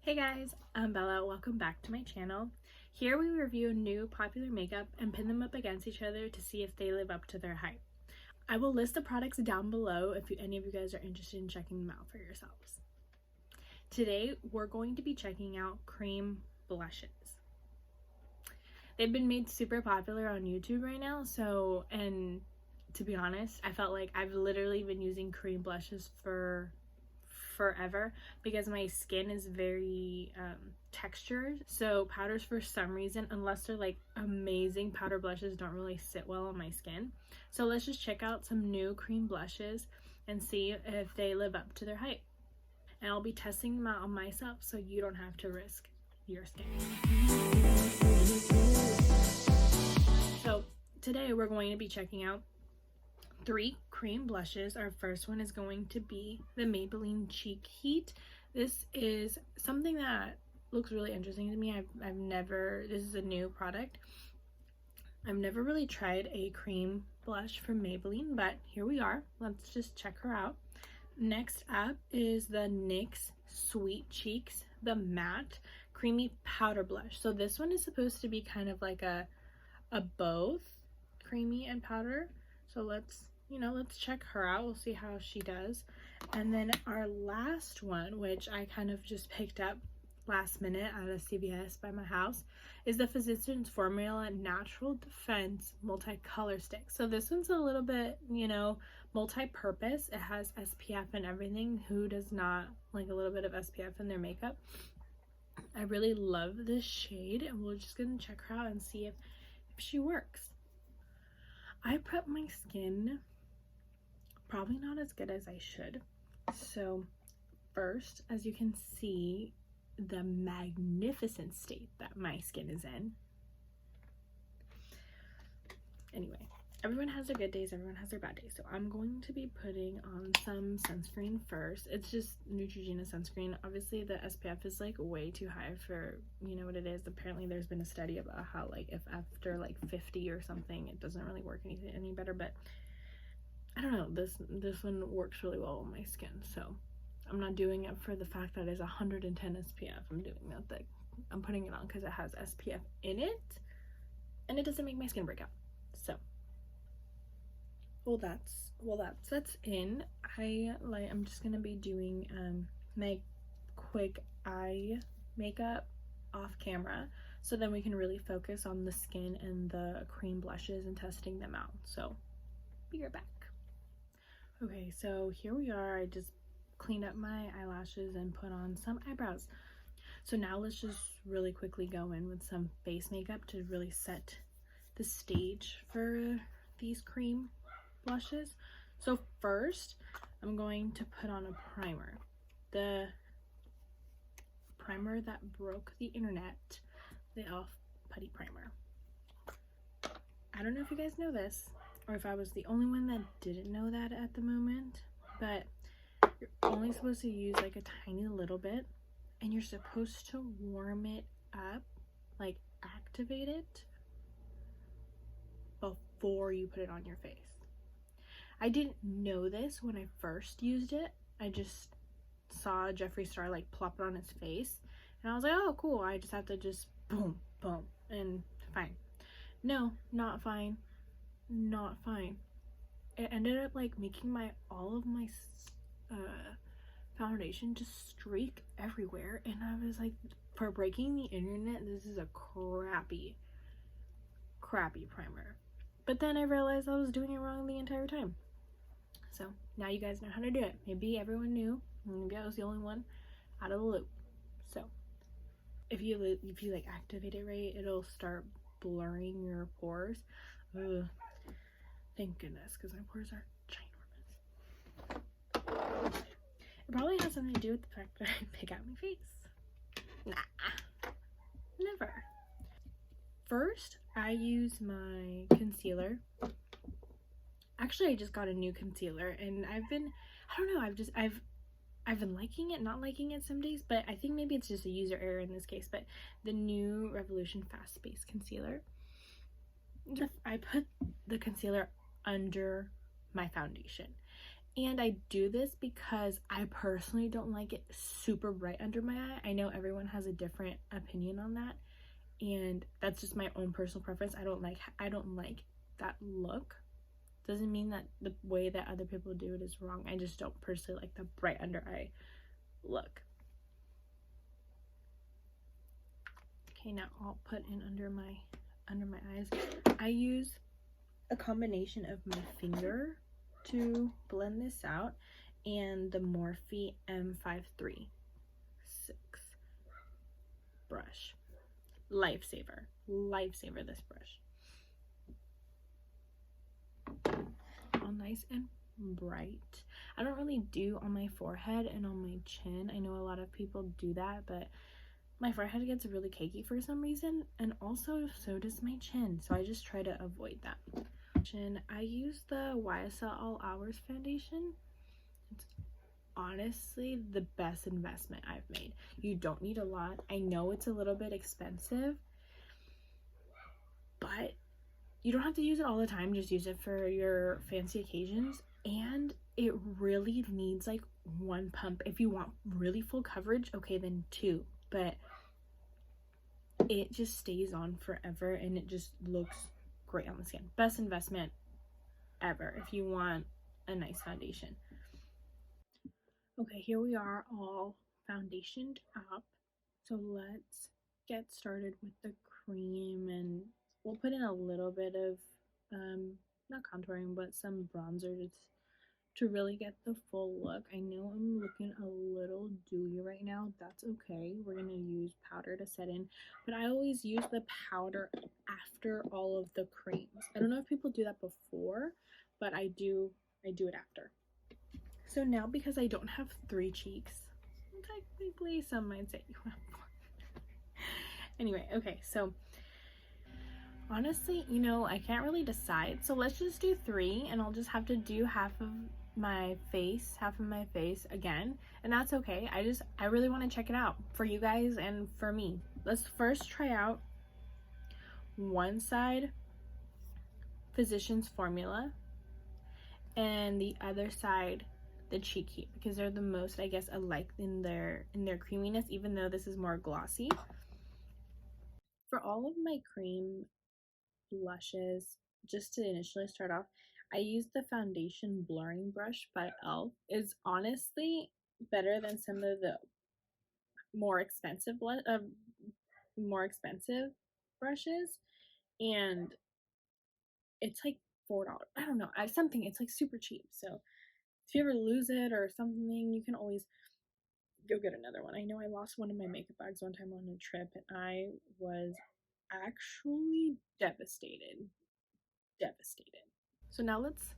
Hey guys, I'm Bella. Welcome back to my channel. Here we review new popular makeup and pin them up against each other to see if they live up to their hype. I will list the products down below if any of you guys are interested in checking them out for yourselves. Today we're going to be checking out cream blushes. They've been made super popular on YouTube right now, and to be honest, I felt like I've literally been using cream blushes for forever because my skin is very textured, so powders for some reason, unless they're like amazing powder blushes, don't really sit well on my skin. So let's just check out some new cream blushes and see if they live up to their hype, and I'll be testing them out on myself so you don't have to risk your skin. So today we're going to be checking out 3 cream blushes. Our first one is going to be the Maybelline Cheek Heat. This is something that looks really interesting to me. This is a new product. I've never really tried a cream blush from Maybelline, but here we are. Let's just check her out. Next up is the NYX Sweet Cheeks, the matte creamy powder blush. So this one is supposed to be kind of like a both creamy and powder. So let's check her out. We'll see how she does. And then our last one, which I kind of just picked up last minute at a CVS by my house, is the Physicians Formula Natural Defense Multicolor Stick. So this one's a little bit, multi-purpose. It has SPF and everything. Who does not like a little bit of SPF in their makeup? I really love this shade, and we're just gonna check her out and see if she works. I prep my skin probably not as good as I should. So first, as you can see, the magnificent state that my skin is in. Anyway, everyone has their good days, everyone has their bad days. So I'm going to be putting on some sunscreen first. It's just Neutrogena sunscreen. Obviously the SPF is like way too high for what it is. Apparently there's been a study about how like if after like 50 or something it doesn't really work any better, but I don't know, this one works really well on my skin. So I'm not doing it for the fact that it's 110 SPF. I'm doing that I'm putting it on because it has SPF in it and it doesn't make my skin break out. So that's in. I'm just gonna be doing my quick eye makeup off camera, so then we can really focus on the skin and the cream blushes and testing them out. So be right back. Okay, so here we are. I just cleaned up my eyelashes and put on some eyebrows. So now let's just really quickly go in with some face makeup to really set the stage for these cream blushes. So first I'm going to put on a primer, the primer that broke the internet, the e.l.f. putty primer. I don't know if you guys know this or if I was the only one that didn't know that at the moment, but you're only supposed to use like a tiny little bit, and you're supposed to warm it up, like activate it before you put it on your face. I didn't know this when I first used it. I just saw Jeffree Star like plop it on his face and I was like, oh cool, I just have to just boom boom and fine. No, not fine. It ended up like making all of my foundation just streak everywhere, and I was like, for breaking the internet, this is a crappy primer. But then I realized I was doing it wrong the entire time. So now you guys know how to do it. Maybe everyone knew, maybe I was the only one out of the loop. So if you like activate it right, it'll start blurring your pores. Ugh. Thank goodness, because my pores are ginormous. It probably has something to do with the fact that I pick out my face. Nah, never. First, I use my concealer. Actually, I just got a new concealer, and I've been liking it, not liking it some days, but I think maybe it's just a user error in this case. But the new Revolution Fast Base Concealer, I put the concealer under my foundation, And I do this because I personally don't like it super bright under my eye. I know everyone has a different opinion on that, and that's just my own personal preference. I don't like that look. Doesn't mean that the way that other people do it is wrong. I just don't personally like the bright under eye look. Okay, now I'll put in under my eyes. I use a combination of my finger to blend this out and the Morphe M536 brush. Lifesaver this brush. All nice and bright. I don't really do on my forehead and on my chin. I know a lot of people do that, but my forehead gets really cakey for some reason, and also so does my chin, so I just try to avoid that. I use the YSL All Hours foundation. It's honestly the best investment I've made. You don't need a lot. I know it's a little bit expensive, but you don't have to use it all the time. Just use it for your fancy occasions, and it really needs like one pump. If you want really full coverage, okay, then two, but it just stays on forever and it just looks great on the skin. Best investment ever if you want a nice foundation. Okay, here we are all foundationed up. So let's get started with the cream, and we'll put in a little bit of not contouring but some bronzer to really get the full look. I know I'm looking a little dewy right now. That's okay. We're going to use powder to set in, but I always use the powder after all of the creams. I don't know if people do that before, but I do it after. So now, because I don't have 3 cheeks, technically some might say you have 4. Anyway, okay, so honestly, you know, I can't really decide, so let's just do 3, and I'll just have to do half of my face again, and that's okay. I really want to check it out for you guys and for me. Let's first try out one side Physicians Formula and the other side the Cheek Heat, because they're the most, I guess, alike in their creaminess, even though this is more glossy. For all of my cream blushes, just to initially start off, I use the foundation blurring brush by e.l.f. It's honestly better than some of the more expensive brushes, and it's like $4. I don't know, it's like super cheap. So if you ever lose it or something, you can always go get another one. I know I lost one of my makeup bags one time on a trip, and I was actually devastated. So now let's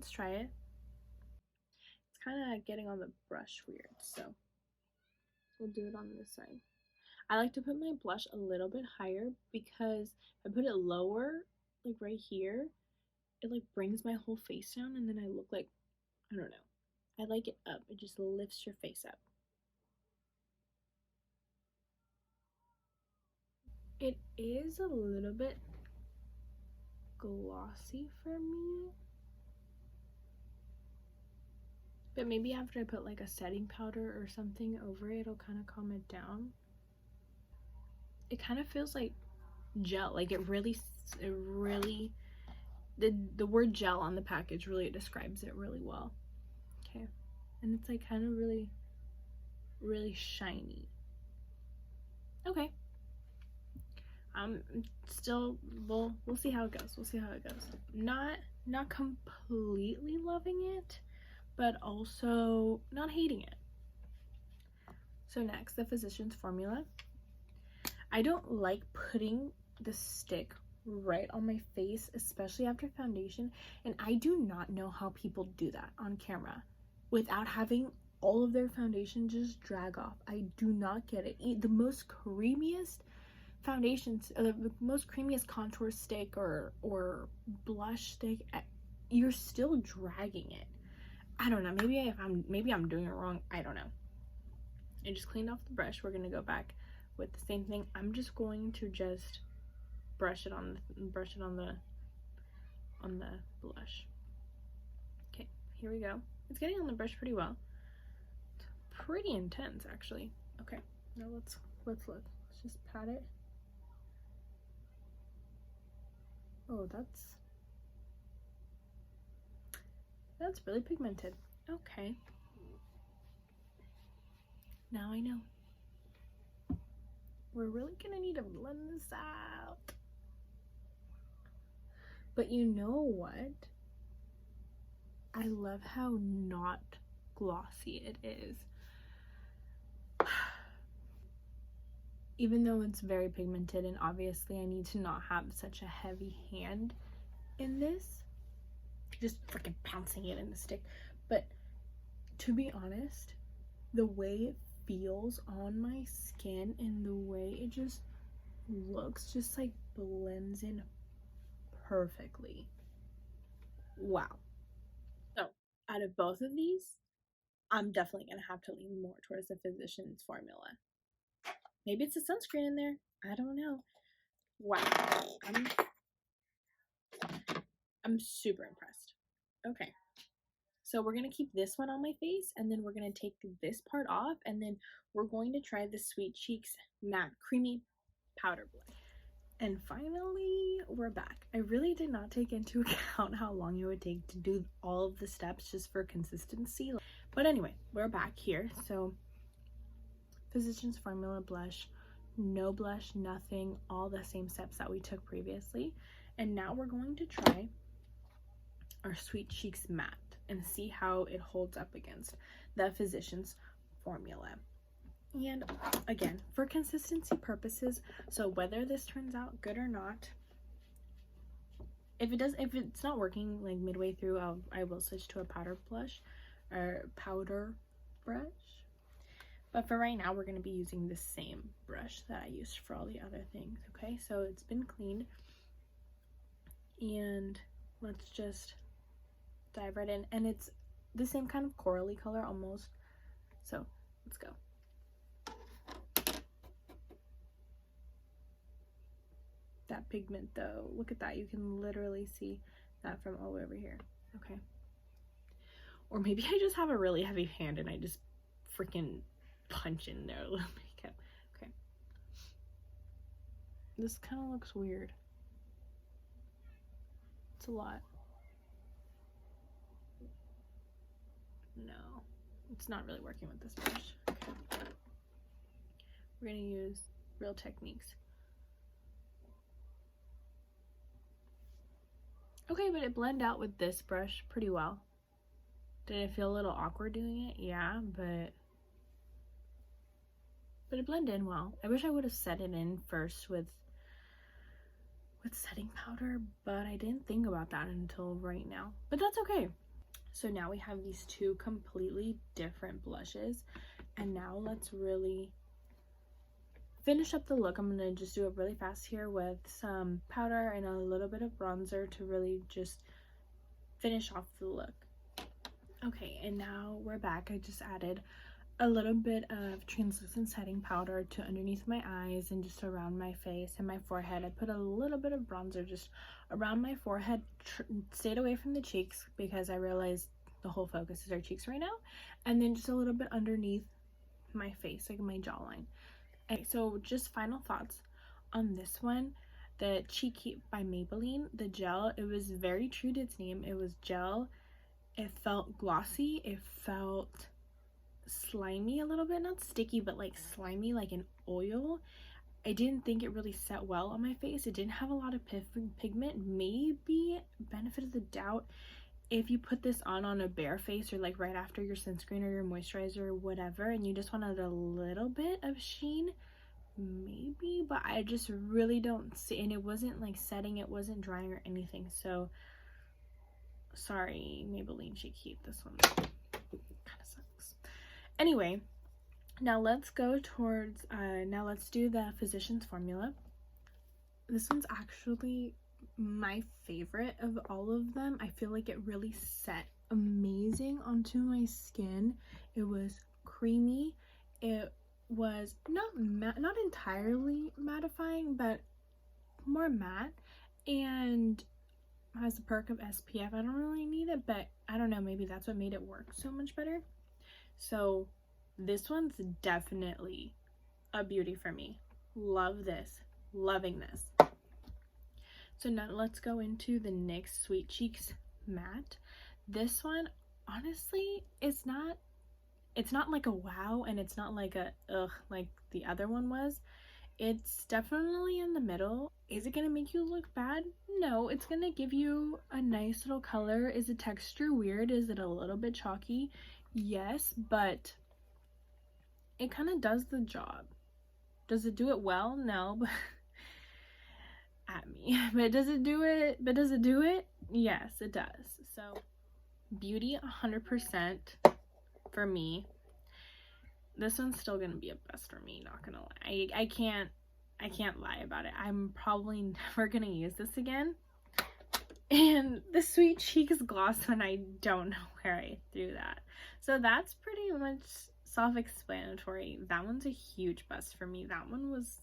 try it. It's kind of getting on the brush weird, so we'll do it on this side. I like to put my blush a little bit higher, because if I put it lower, like right here, it like brings my whole face down, and then I look like, I don't know. I like it up. It just lifts your face up. It is a little bit glossy for me, but maybe after I put like a setting powder or something over it, it'll kind of calm it down. It kind of feels like gel. Like it really the word gel on the package really describes it really well. Okay, and it's like kind of really shiny. Okay, still we'll see how it goes. Not completely loving it, but also not hating it. So next, the Physicians Formula. I don't like putting the stick right on my face, especially after foundation, and I do not know how people do that on camera without having all of their foundation just drag off. I do not get it. The most creamiest foundations, the most creamiest contour stick or blush stick, you're still dragging it. I don't know, maybe I'm doing it wrong. I don't know. I just cleaned off the brush. We're gonna go back with the same thing. I'm just going to just brush it on the blush. Okay, here we go. It's getting on the brush pretty well. It's pretty intense, actually. Okay, now let's look. Let's just pat it. Oh, that's really pigmented. Okay. Now I know. We're really gonna need to blend this out. But you know what? I love how not glossy it is. Even though it's very pigmented, and obviously I need to not have such a heavy hand in this. Just freaking pouncing it in the stick. But to be honest, the way it feels on my skin and the way it just looks just like blends in perfectly. Wow. So out of both of these, I'm definitely gonna have to lean more towards the Physicians formula. Maybe it's a sunscreen in there. I don't know. Wow. I'm super impressed. Okay. So we're going to keep this one on my face, and then we're going to take this part off, and then we're going to try the Sweet Cheeks Matte Creamy Powder Blush. And finally, we're back. I really did not take into account how long it would take to do all of the steps just for consistency. But anyway, we're back here. So Physicians Formula Blush, no blush, nothing, all the same steps that we took previously. And now we're going to try our Sweet Cheeks Matte and see how it holds up against the Physicians Formula. And again, for consistency purposes, so whether this turns out good or not, if it's not working like midway through, I will switch to a powder blush or powder brush. But for right now, we're going to be using the same brush that I used for all the other things. Okay, so it's been cleaned, and let's just dive right in. And it's the same kind of corally color almost, so let's go. That pigment though, look at that. You can literally see that from all over here. Okay, or maybe I just have a really heavy hand and I just freaking punch in there a little makeup. Okay, this kind of looks weird. It's a lot. No, it's not really working with this brush. Okay, we're gonna use Real Techniques. Okay, but it blended out with this brush pretty well. Did it feel a little awkward doing it? Yeah, but it blended in well. I wish I would have set it in first with setting powder, but I didn't think about that until right now. But that's okay. So now we have these two completely different blushes, and now let's really finish up the look. I'm gonna just do it really fast here with some powder and a little bit of bronzer to really just finish off the look. Okay, and now we're back. I just added a little bit of translucent setting powder to underneath my eyes and just around my face and my forehead. I put a little bit of bronzer just around my forehead, stayed away from the cheeks because I realized the whole focus is our cheeks right now, and then just a little bit underneath my face, like my jawline. Okay, so just final thoughts on this one. The Cheek Heat by Maybelline, the gel, it was very true to its name. It was gel. It felt glossy. It felt slimy a little bit, not sticky, but like slimy, like an oil. I didn't think it really set well on my face. It didn't have a lot of pigment. Maybe benefit of the doubt if you put this on a bare face or like right after your sunscreen or your moisturizer or whatever, and you just wanted a little bit of sheen, maybe, but I just really don't see. And it wasn't like setting, it wasn't drying or anything, so sorry Maybelline Cheek Heat, this one kind of sucks. Anyway, now let's go towards now let's do the Physicians Formula. This one's actually my favorite of all of them. I feel like it really set amazing onto my skin. It was creamy. It was not entirely mattifying, but more matte, and has the perk of SPF. I don't really need it, but I don't know, maybe that's what made it work so much better. So this one's definitely a beauty for me. Love this. Loving this. So now let's go into the NYX Sweet Cheeks matte. This one, honestly, it's not like a wow, and it's not like a ugh like the other one was. It's definitely in the middle. Is it gonna make you look bad? No, it's gonna give you a nice little color. Is the texture weird? Is it a little bit chalky? Yes, but it kind of does the job. Does it do it well? No, but at me. But does it do it? But does it do it? Yes, it does. So beauty 100% for me. This one's still gonna be a best for me, not gonna lie. I can't lie about it. I'm probably never gonna use this again. And the Sweet Cheeks gloss one, I don't know where I threw that. So that's pretty much self-explanatory. That one's a huge bust for me. That one was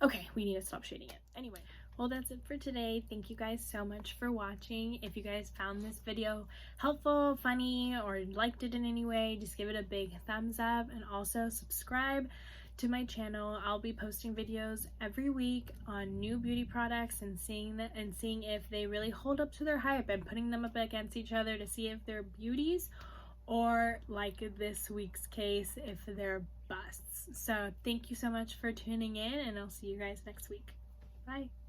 okay. We need to stop shading it. Anyway, well, that's it for today. Thank you guys so much for watching. If you guys found this video helpful, funny, or liked it in any way, just give it a big thumbs up, and also subscribe to my channel. I'll be posting videos every week on new beauty products and seeing if they really hold up to their hype, and putting them up against each other to see if they're beauties, or like this week's case, if they're busts. So thank you so much for tuning in, and I'll see you guys next week. Bye.